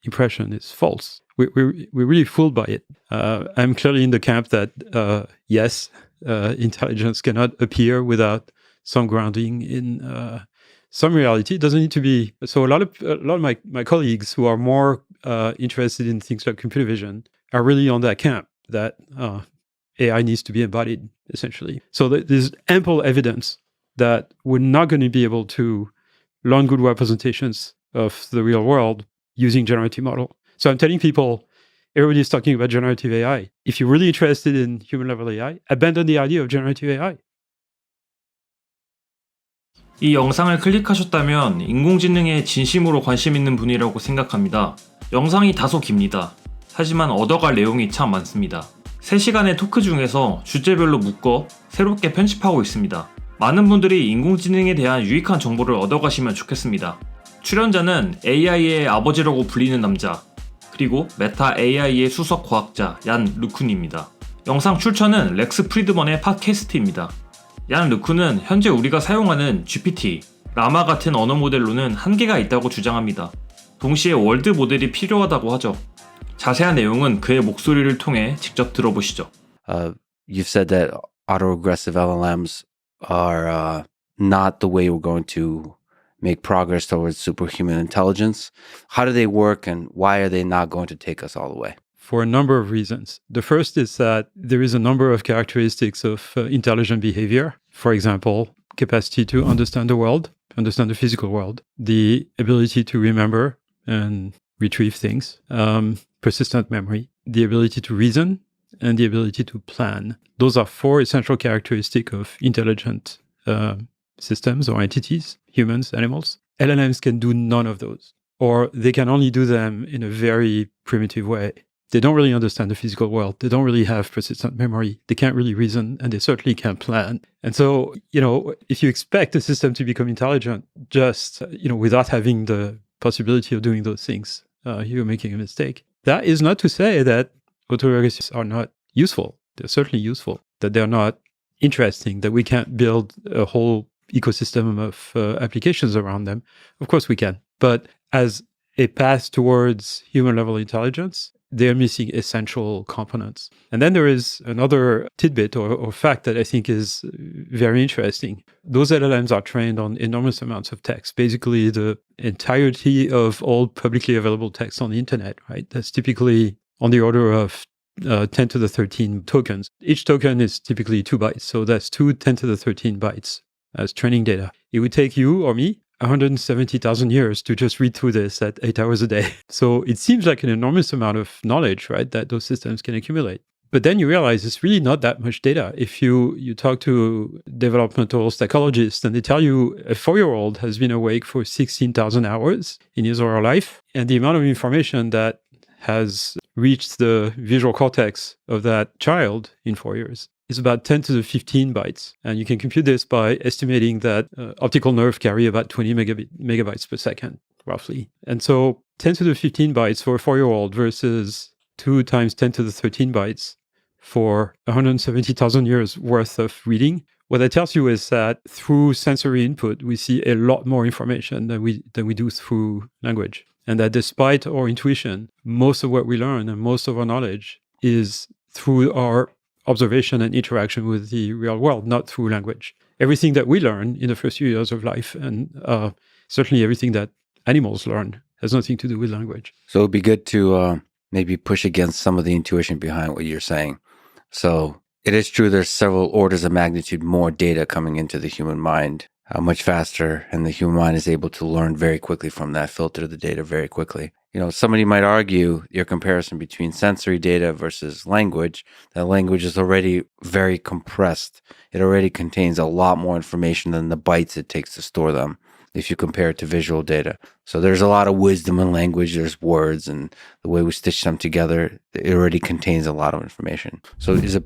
impression is false. We're really fooled by it. I'm clearly in the camp that yes, intelligence cannot appear without some grounding in some reality. It doesn't need to be. So a lot of my colleagues who are more interested in things like computer vision are really on that camp that AI needs to be embodied, essentially. So there's ample evidence that we're not going to be able to learn good representations of the real world using generative model. So I'm telling people, everybody's talking about generative AI. If you're really interested in human-level AI, abandon the idea of generative AI. 이 영상을 클릭하셨다면 인공지능에 진심으로 관심 있는 분이라고 생각합니다. 영상이 다소 깁니다. 하지만 얻어갈 내용이 참 많습니다. 3시간의 토크 중에서 주제별로 묶어 새롭게 편집하고 있습니다. 많은 분들이 인공지능에 대한 유익한 정보를 얻어가시면 좋겠습니다. 출연자는 AI의 아버지라고 불리는 남자, 그리고 메타 AI의 수석과학자 얀르쿤입니다. 영상 출처는 렉스 프리드먼의 팟캐스트입니다. 얀르쿤은 현재 우리가 사용하는 GPT, 라마 같은 언어 모델로는 한계가 있다고 주장합니다. 동시에 월드모델이 필요하다고 하죠. 자세한 내용은 그의 목소리를 통해 직접 들어보시죠. You've said that autoregressive LLMs are not the way we're going to make progress towards superhuman intelligence. How do they work and why are they not going to take us all the way? For a number of reasons. The first is that there is a number of characteristics of intelligent behavior. For example, capacity to understand the world, understand the physical world, the ability to remember and retrieve things, persistent memory, the ability to reason, and the ability to plan. Those are 4 essential characteristics of intelligent systems or entities, humans, animals. LLMs can do none of those, or they can only do them in a very primitive way. They don't really understand the physical world. They don't really have persistent memory. They can't really reason, and they certainly can't plan. And so, if you expect a system to become intelligent just, without having the possibility of doing those things, you're making a mistake. That is not to say that autoregressives are not useful. They're certainly useful, that they're not interesting, that we can't build a whole ecosystem of applications around them. Of course we can. But as a path towards human-level intelligence, they're missing essential components. And then there is another tidbit or fact that I think is very interesting. Those LLMs are trained on enormous amounts of text, basically the entirety of all publicly available text on the internet, right? That's typically on the order of 10 to the 13 tokens. Each token is typically 2 bytes. So that's 2 10 to the 13 bytes as training data. It would take you or me 170,000 years to just read through this at 8 hours a day. So it seems like an enormous amount of knowledge, right, that those systems can accumulate. But then you realize it's really not that much data. If you talk to developmental psychologists and they tell you a 4-year-old has been awake for 16,000 hours in his or her life, and the amount of information that has reached the visual cortex of that child in 4 years is about 10 to the 15 bytes. And you can compute this by estimating that optical nerve carry about 20 megabytes per second, roughly. And so 10 to the 15 bytes for a 4-year-old versus 2 times 10 to the 13 bytes for 170,000 years worth of reading. What that tells you is that through sensory input, we see a lot more information than we do through language. And that despite our intuition, most of what we learn and most of our knowledge is through our observation and interaction with the real world, not through language. Everything that we learn in the first few years of life, and certainly everything that animals learn, has nothing to do with language. So it'd be good to maybe push against some of the intuition behind what you're saying. So it is true there's several orders of magnitude more data coming into the human mind, much faster, and the human mind is able to learn very quickly from that, filter the data very quickly. Somebody might argue your comparison between sensory data versus language, that language is already very compressed. It already contains a lot more information than the bytes it takes to store them if you compare it to visual data. So there's a lot of wisdom in language. There's words and the way we stitch them together. It already contains a lot of information. So is it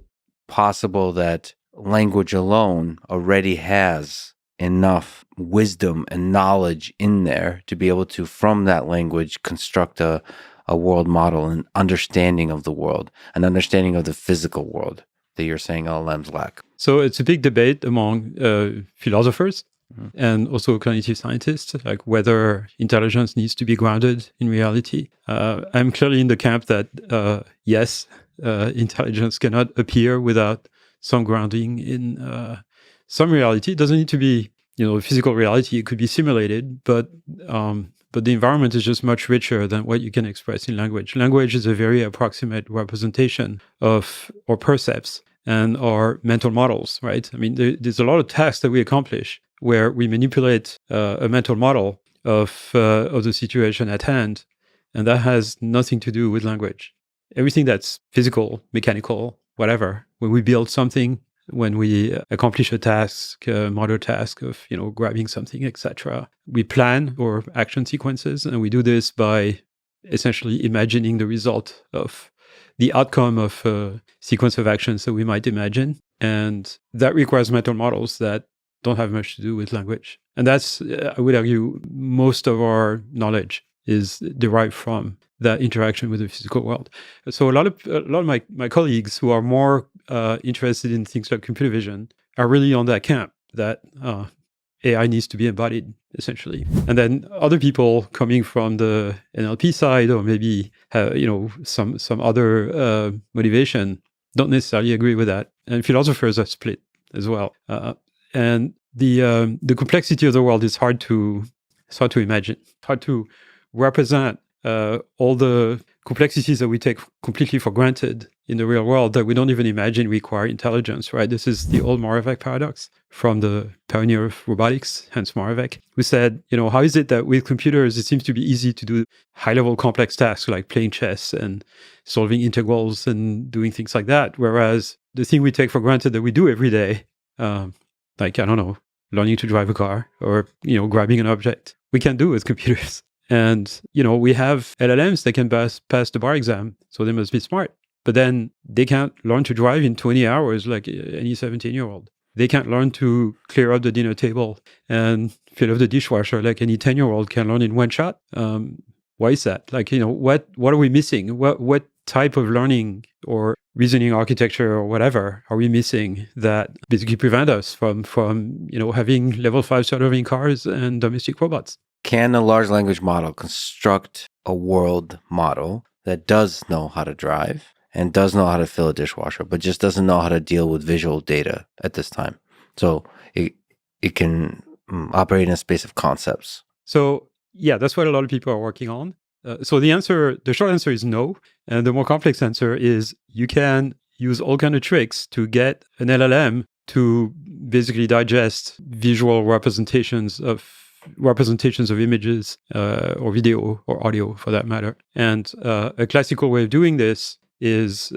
possible that language alone already has enough wisdom and knowledge in there to be able to, from that language, construct a world model, an understanding of the world, an understanding of the physical world that you're saying LLMs lack? So it's a big debate among philosophers. and also cognitive scientists, like whether intelligence needs to be grounded in reality. I'm clearly in the camp that, yes, intelligence cannot appear without some grounding in some reality. It doesn't need to be, physical reality. It could be simulated, but the environment is just much richer than what you can express in language. Language is a very approximate representation of our percepts and our mental models, right? I mean, there's a lot of tasks that we accomplish where we manipulate a mental model of the situation at hand, and that has nothing to do with language. Everything that's physical, mechanical, whatever, when we build something, when we accomplish a task, a model task of, grabbing something, etc., we plan our action sequences, and we do this by essentially imagining the result of the outcome of a sequence of actions that we might imagine. And that requires mental models that don't have much to do with language. And that's, I would argue, most of our knowledge is derived from that interaction with the physical world. So a lot of my colleagues who are more interested in things like computer vision are really on that camp that AI needs to be embodied, essentially. And then other people coming from the NLP side, or maybe some other motivation, don't necessarily agree with that. And philosophers are split as well. And the complexity of the world is hard to imagine, hard to represent all the complexities that we take completely for granted in the real world that we don't even imagine require intelligence, right? This is the old Moravec paradox from the pioneer of robotics, Hans Moravec, who said, how is it that with computers, it seems to be easy to do high-level complex tasks like playing chess and solving integrals and doing things like that, whereas the thing we take for granted that we do every day, learning to drive a car or, grabbing an object, we can do with computers. And, we have LLMs that can pass the bar exam, so they must be smart. But then they can't learn to drive in 20 hours like any 17-year-old. They can't learn to clear up the dinner table and fill up the dishwasher like any 10-year-old can learn in one shot. Why is that? What are we missing? What type of learning or reasoning architecture or whatever are we missing that basically prevent us from having level 5 self-driving cars and domestic robots? Can a large language model construct a world model that does know how to drive and does know how to fill a dishwasher, but just doesn't know how to deal with visual data at this time? So it can operate in a space of concepts. So yeah, that's what a lot of people are working on. So the short answer is no. And the more complex answer is you can use all kinds of tricks to get an LLM to basically digest visual representations of images or video or audio for that matter. And a classical way of doing this is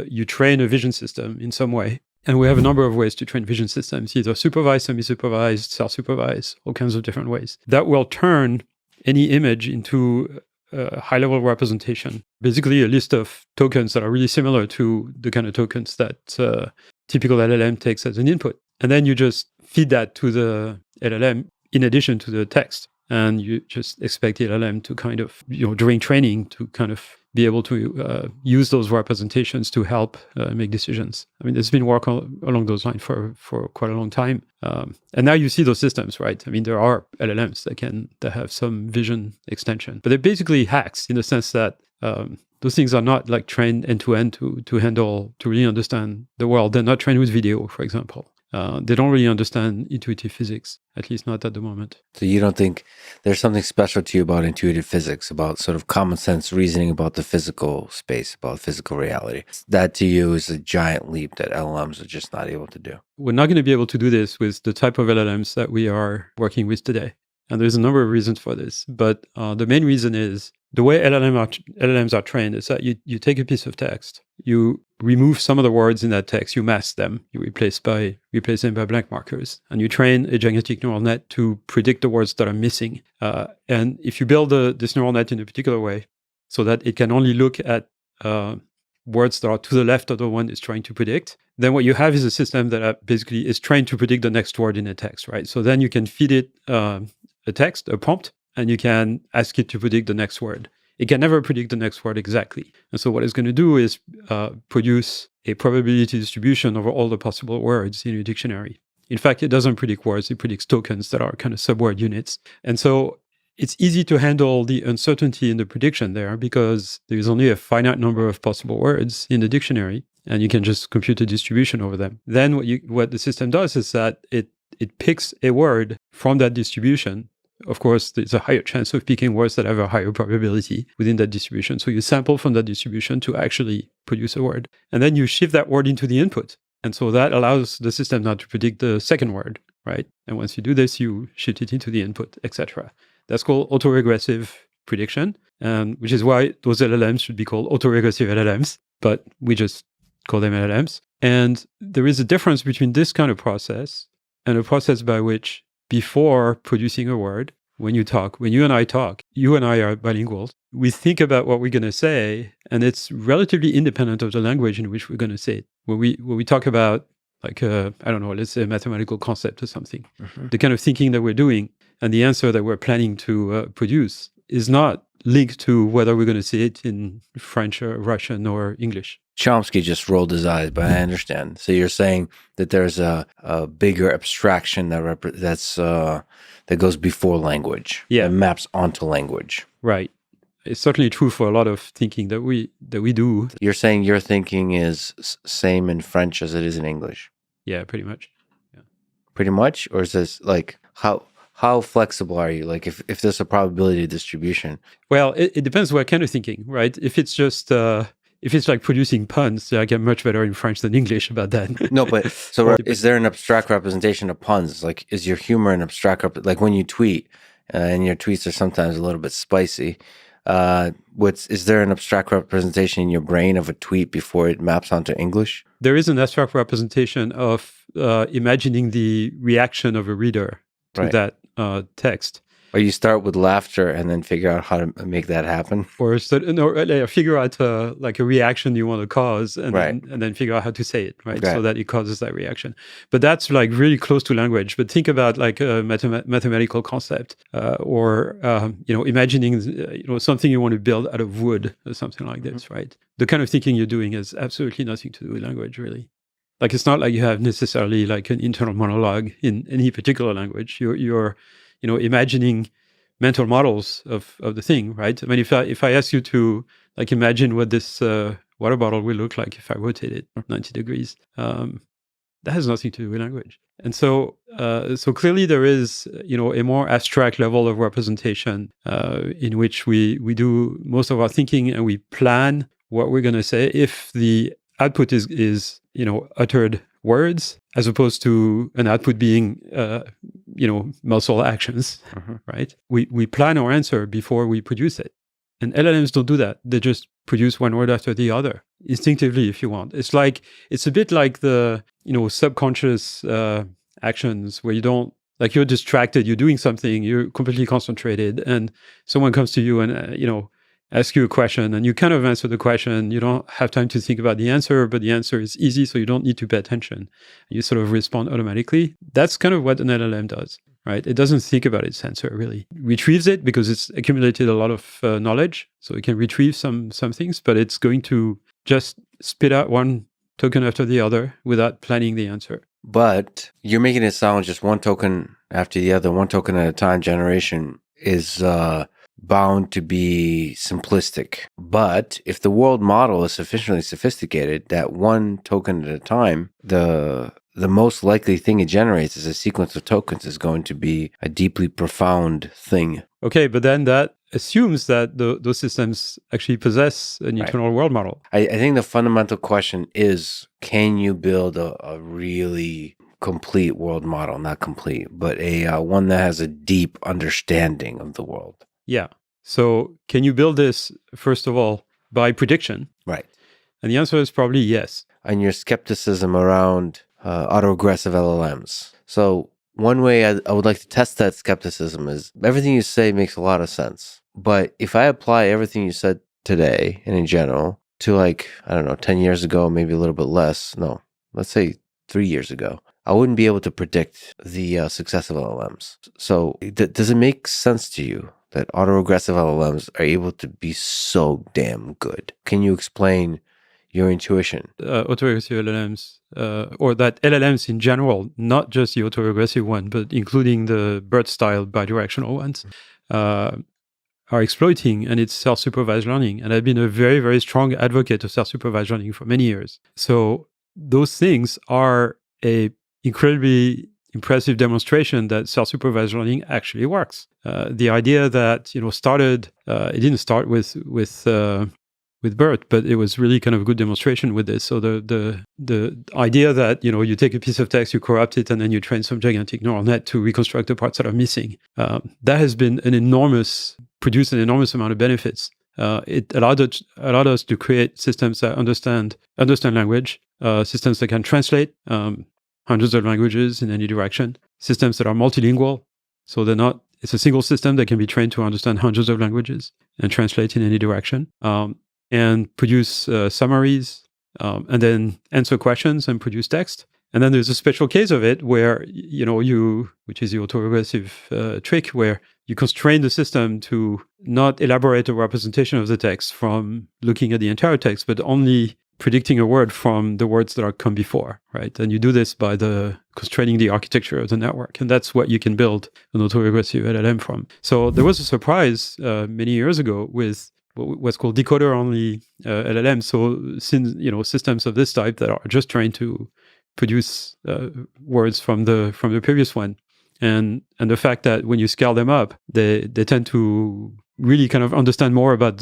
you train a vision system in some way. And we have a number of ways to train vision systems, either supervised, semi-supervised, self-supervised, all kinds of different ways. That will turn any image into a high-level representation, basically a list of tokens that are really similar to the kind of tokens that typical LLM takes as an input. And then you just feed that to the LLM in addition to the text. And you just expect the LLM to kind of, during training, to kind of be able to use those representations to help make decisions. I mean, there's been work along those lines for quite a long time. And now you see those systems, right? I mean, there are LLMs that have some vision extension, but they're basically hacks in the sense that those things are not like trained end-to-end to really understand the world. They're not trained with video, for example. They don't really understand intuitive physics, at least not at the moment. So you don't think there's something special to you about intuitive physics, about sort of common sense reasoning about the physical space, about physical reality? That to you is a giant leap that LLMs are just not able to do. We're not going to be able to do this with the type of LLMs that we are working with today. And there's a number of reasons for this. But the main reason is the way LLMs are trained is that you take a piece of text, you remove some of the words in that text, you mask them, you replace them by blank markers, and you train a gigantic neural net to predict the words that are missing. And if you build this neural net in a particular way so that it can only look at words that are to the left of the one it's trying to predict, then what you have is a system that basically is trained to predict the next word in a text, right? So then you can feed it a text, a prompt, and you can ask it to predict the next word. It can never predict the next word exactly. And so what it's going to do is produce a probability distribution over all the possible words in your dictionary. In fact, it doesn't predict words, it predicts tokens that are kind of subword units. And so it's easy to handle the uncertainty in the prediction there because there is only a finite number of possible words in the dictionary, and you can just compute a distribution over them. Then what the system does is that it picks a word from that distribution. Of course, there's a higher chance of picking words that have a higher probability within that distribution. So you sample from that distribution to actually produce a word. And then you shift that word into the input. And so that allows the system now to predict the second word, right? And once you do this, you shift it into the input, etc. That's called autoregressive prediction, which is why those LLMs should be called autoregressive LLMs, but we just call them LLMs. And there is a difference between this kind of process and a process by which before producing a word, when you and I talk, you and I are bilinguals, we think about what we're going to say, and it's relatively independent of the language in which we're going to say it. When we talk about, like, I don't know, let's say a mathematical concept or something, the kind of thinking that we're doing and the answer that we're planning to produce is not linked to whether we're going to say it in French or Russian or English. Chomsky just rolled his eyes, but I understand. So you're saying that there's a bigger abstraction that goes before language, that maps onto language. Right. It's certainly true for a lot of thinking that we do. You're saying your thinking is same in French as it is in English? Yeah, pretty much. Yeah. Pretty much? Or is this like how flexible are you? Like if there's a probability distribution? Well, it depends what kind of thinking, right? If it's just if it's like producing puns, I get much better in French than English about that. No, but so is there an abstract representation of puns? Like, is your humor an abstract like when you tweet, and your tweets are sometimes a little bit spicy. Is there an abstract representation in your brain of a tweet before it maps onto English? There is an abstract representation of imagining the reaction of a reader to that text. Or you start with laughter and then figure out how to make that happen? Or figure out like a reaction you want to cause and then figure out how to say it, right? So that it causes that reaction. But that's like really close to language. But think about like a mathematical concept or, imagining, something you want to build out of wood or something like this, right? The kind of thinking you're doing has absolutely nothing to do with language, really. Like, it's not like you have necessarily like an internal monologue in any particular language. You're imagining mental models of the thing, right? I mean, if I ask you to like imagine what this water bottle will look like if I rotate it 90 degrees, that has nothing to do with language. And so clearly there is, a more abstract level of representation in which we do most of our thinking and we plan what we're going to say if the output is uttered words as opposed to an output being muscle actions, right? We plan our answer before we produce it. And LLMs don't do that. They just produce one word after the other instinctively, if you want. It's a bit like the subconscious actions where you don't, like, you're distracted, you're doing something, you're completely concentrated, and someone comes to you and ask you a question, and you kind of answer the question. You don't have time to think about the answer, but the answer is easy, so you don't need to pay attention. You sort of respond automatically. That's kind of what an LLM does, right? It doesn't think about its answer, really. It retrieves it because it's accumulated a lot of knowledge, so it can retrieve some things, but it's going to just spit out one token after the other without planning the answer. But you're making it sound just one token after the other, one token at a time generation is bound to be simplistic. But if the world model is sufficiently sophisticated, that one token at a time, the most likely thing it generates as a sequence of tokens is going to be a deeply profound thing. Okay, but then that assumes that those systems actually possess an internal world model. I think the fundamental question is, can you build a really complete world model? Not complete, but one that has a deep understanding of the world. Yeah. So can you build this, first of all, by prediction? Right. And the answer is probably yes. And your skepticism around autoregressive LLMs. So one way I would like to test that skepticism is everything you say makes a lot of sense. But if I apply everything you said today and in general to 10 years ago, maybe a little bit less, no, let's say 3 years ago, I wouldn't be able to predict the success of LLMs. So does it make sense to you that autoregressive LLMs are able to be so damn good? Can you explain, your intuition? Autoregressive LLMs, or that LLMs in general, not just the autoregressive one, but including the BERT-style bidirectional ones, are exploiting, and it's self-supervised learning. And I've been a very, very strong advocate of self-supervised learning for many years. So those things are a incredibly impressive demonstration that self-supervised learning actually works. The idea that started, it didn't start with BERT, but it was really kind of a good demonstration with this. So the idea that you take a piece of text, you corrupt it, and then you train some gigantic neural net to reconstruct the parts that are missing, that has been produced an enormous amount of benefits. It allowed us to create systems that understand language, systems that can translate hundreds of languages in any direction, systems that are multilingual, so it's a single system that can be trained to understand hundreds of languages and translate in any direction, and produce summaries, and then answer questions and produce text. And then there's a special case of it where, which is the autoregressive trick, where you constrain the system to not elaborate a representation of the text from looking at the entire text, but only predicting a word from the words that are come before, right? And you do this by constraining the architecture of the network. And that's what you can build an autoregressive LLM from. So there was a surprise many years ago with what's called decoder-only LLM. So systems of this type that are just trying to produce words from the previous one, and the fact that when you scale them up, they tend to really kind of understand more about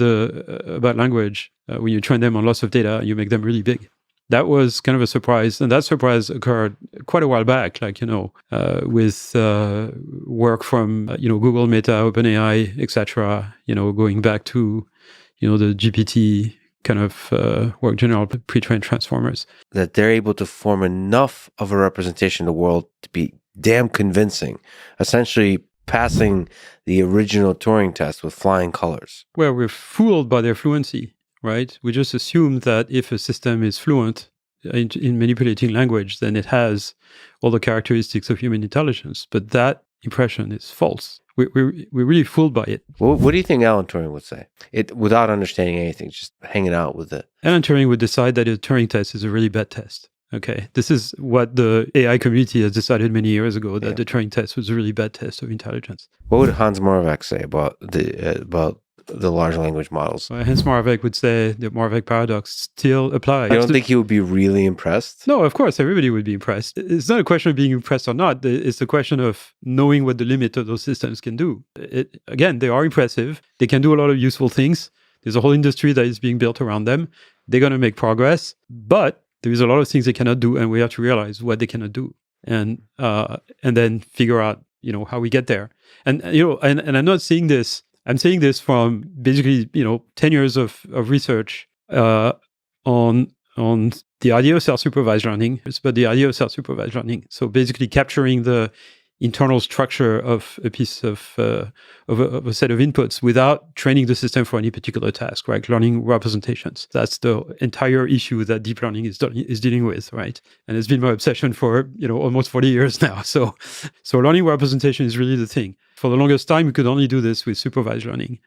language when you train them on lots of data. You make them really big. That was kind of a surprise, and that surprise occurred quite a while back, with work from Google, Meta, OpenAI, etc. Going back to the GPT kind of work, general pre-trained transformers. That they're able to form enough of a representation of the world to be damn convincing, essentially passing the original Turing test with flying colors. Well, we're fooled by their fluency, right? We just assume that if a system is fluent in manipulating language, then it has all the characteristics of human intelligence. But that impression is false. We're really fooled by it. What do you think Alan Turing would say? Without understanding anything, just hanging out with it. Alan Turing would decide that a Turing test is a really bad test. Okay, this is what the AI community has decided many years ago, that the Turing test was a really bad test of intelligence. What would Hans Moravec say about the large language models? Hans Moravec would say the Moravec paradox still applies. You don't think he would be really impressed? No, of course, everybody would be impressed. It's not a question of being impressed or not. It's a question of knowing what the limit of those systems can do. Again, they are impressive. They can do a lot of useful things. There's a whole industry that is being built around them. They're going to make progress, but there is a lot of things they cannot do, and we have to realize what they cannot do, and then figure out how we get there. And and I'm not saying this. I'm saying this from basically 10 years of research on the idea of self-supervised learning, but the idea of self-supervised learning. So basically capturing the internal structure of a piece of a set of inputs without training the system for any particular task, right? Learning representations. That's the entire issue that deep learning is dealing with, right? And it's been my obsession for almost 40 years now. So learning representation is really the thing. For the longest time, we could only do this with supervised learning,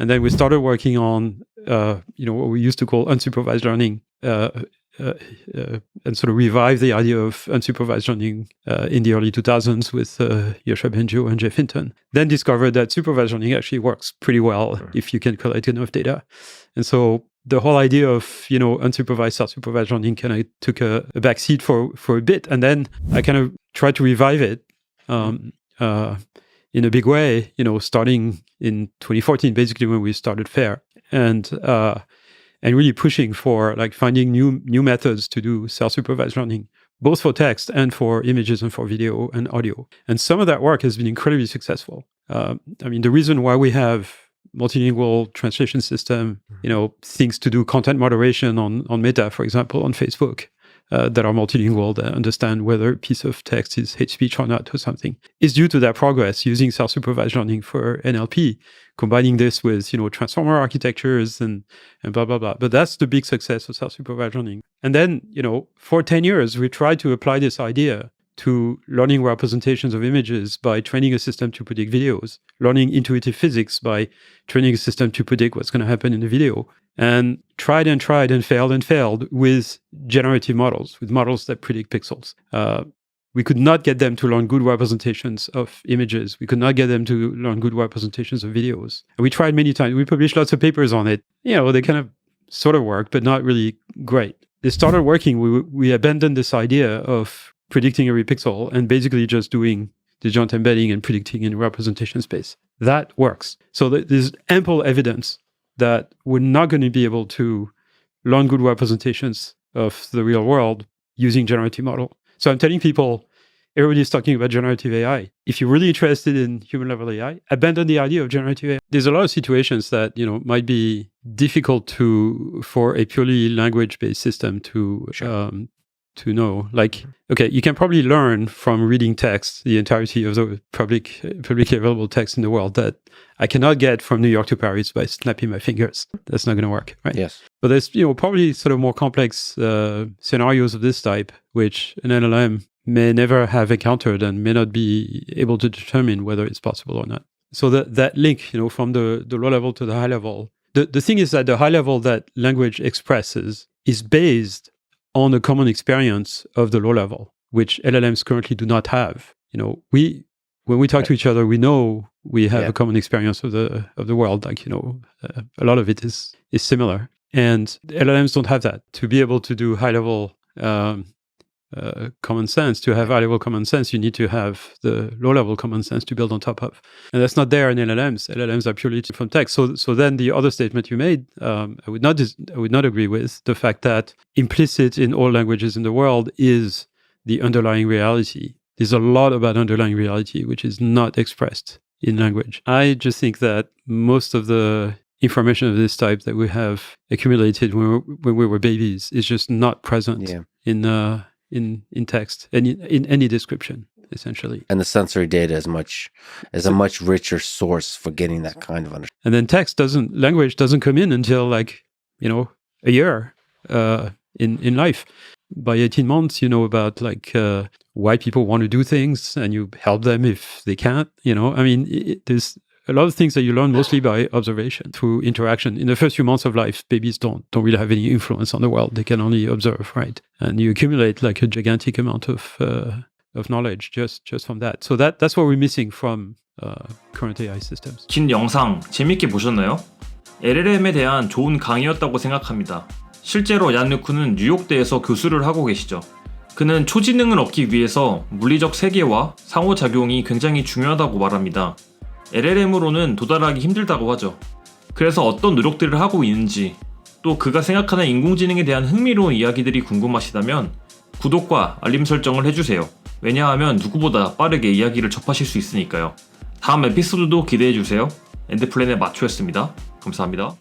and then we started working on what we used to call unsupervised learning. And sort of revive the idea of unsupervised learning in the early 2000s with Yosha Bengio and Jeff Hinton. Then discovered that supervised learning actually works pretty well if you can collect enough data. And so the whole idea of unsupervised, self-supervised learning kind of took a backseat for a bit, and then I kind of tried to revive it in a big way. Starting in 2014, basically when we started FAIR, and really pushing for finding new methods to do self-supervised learning, both for text and for images and for video and audio. And some of that work has been incredibly successful. The reason why we have multilingual translation system, things to do content moderation on Meta, for example, on Facebook, that are multilingual, that understand whether a piece of text is hate speech or not or something, is due to that progress using self-supervised learning for NLP, combining this with, transformer architectures and blah, blah, blah. But that's the big success of self-supervised learning. And then, for 10 years, we tried to apply this idea to learning representations of images by training a system to predict videos, learning intuitive physics by training a system to predict what's going to happen in the video, and tried and failed with generative models, with models that predict pixels. We could not get them to learn good representations of images. We could not get them to learn good representations of videos. And we tried many times. We published lots of papers on it. They kind of sort of worked, but not really great. They started working. We abandoned this idea of predicting every pixel and basically just doing the joint embedding and predicting in representation space. That works. So there's ample evidence that we're not going to be able to learn good representations of the real world using generative model. So I'm telling people, everybody's talking about generative AI. If you're really interested in human-level AI, abandon the idea of generative AI. There's a lot of situations that might be difficult for a purely language-based system to know. Like, okay, you can probably learn from reading text, the entirety of the publicly available text in the world, that I cannot get from New York to Paris by snapping my fingers. That's not going to work, right? Yes. But there's probably sort of more complex scenarios of this type, which an LLM may never have encountered and may not be able to determine whether it's possible or not. So that link, from the low level to the high level, the thing is that the high level that language expresses is based on a common experience of the low level, which LLMs currently do not have. When we talk to each other, we know we have a common experience of the world. Like, a lot of it is similar, and LLMs don't have that. To be able to do high level common sense, to have high level common sense, you need to have the low level common sense to build on top of, and that's not there in LLMs. LLMs are purely from text. So then the other statement you made, I would not agree with the fact that implicit in all languages in the world is the underlying reality. There's a lot about underlying reality which is not expressed in language. I just think that most of the information of this type that we have accumulated when we were babies is just not present in text and in any description, essentially. And the sensory data is a much richer source for getting that kind of understanding. And then language doesn't come in until a year in life. By 18 months, you know about why people want to do things, and you help them if they can't. There's a lot of things that you learn mostly by observation, through interaction. In the first few months of life, babies don't really have any influence on the world. They can only observe, right? And you accumulate a gigantic amount of knowledge just from that. So that's what we're missing from current AI systems. 긴 영상 재밌게 보셨나요? LLM에 대한 좋은 강의였다고 생각합니다. 실제로 얀르쿤은 뉴욕대에서 교수를 하고 계시죠. 그는 초지능을 얻기 위해서 물리적 세계와 상호작용이 굉장히 중요하다고 말합니다. LLM으로는 도달하기 힘들다고 하죠. 그래서 어떤 노력들을 하고 있는지, 또 그가 생각하는 인공지능에 대한 흥미로운 이야기들이 궁금하시다면 구독과 알림 설정을 해주세요. 왜냐하면 누구보다 빠르게 이야기를 접하실 수 있으니까요. 다음 에피소드도 기대해주세요. 엔드플랜의 마초였습니다. 감사합니다.